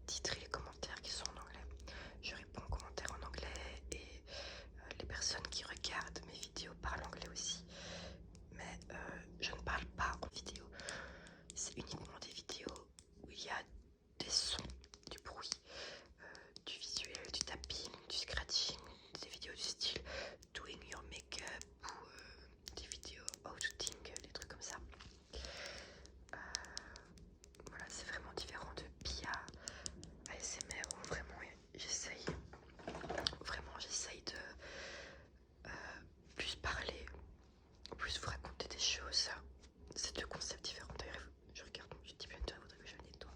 titres et les commentaires qui sont en anglais. Je réponds aux commentaires en anglais et les personnes qui regardent mes vidéos parlent anglais aussi. Mais je ne parle pas en vidéo. C'est uniquement des vidéos où il y a des sons, du bruit, du visuel, du tapping, du scratching, des vidéos du style doing your make-up ou des vidéos how to think, des trucs comme ça. Voilà, c'est vraiment différent de Pia ASMR où vraiment j'essaye de plus parler, plus vous raconter des choses. C'est deux concepts différents. D'ailleurs, je regarde mon petit blender, il faudrait que je la nettoie.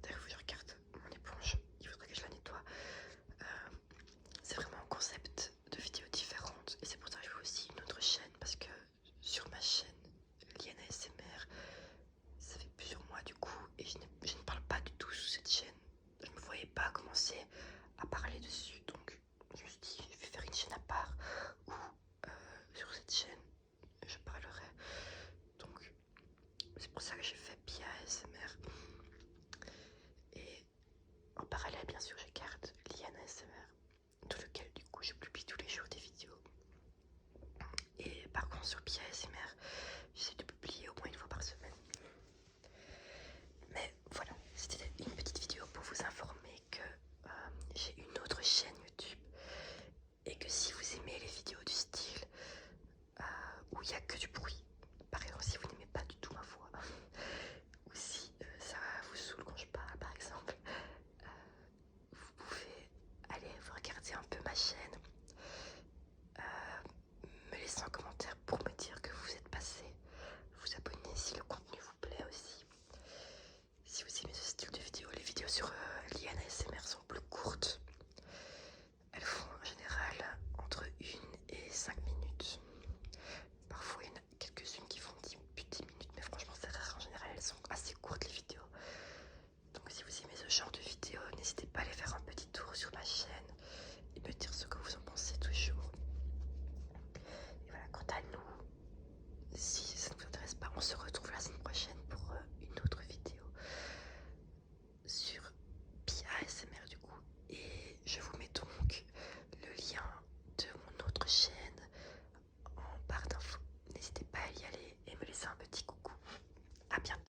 D'ailleurs, je regarde mon éponge, il faudrait que je la nettoie. C'est vraiment un concept de vidéos différentes et c'est pour ça que je fais aussi une autre chaîne parce que sur ma chaîne Liane ASMR, ça fait plusieurs mois du coup et je ne parle pas du tout sur cette chaîne. Je me voyais pas commencer à parler dessus, donc je me suis dit je vais faire une chaîne à part où sur cette chaîne je parlerai. Donc c'est pour ça que j'ai fait Pia ASMR et en parallèle bien sûr je garde Liane ASMR dans lequel du coup je publie tous les jours des vidéos. Et par contre sur Pia ASMR j'essaie de publier au moins une fois par semaine. Mais voilà, c'était une petite vidéo pour vous informer que j'ai une autre chaîne YouTube et que si vous aimez les vidéos du style où il n'y a que du bruit, par exemple si vous n'aimez pas du tout ma voix ou si ça vous saoule quand je parle par exemple, vous pouvez aller vous regarder un peu ma chaîne, me laisser un commentaire pour me dire que vous êtes passé, vous abonner si le contenu vous plaît aussi. Si vous aimez ce style de vidéo, les vidéos sur Liane ASMR sont plus courtes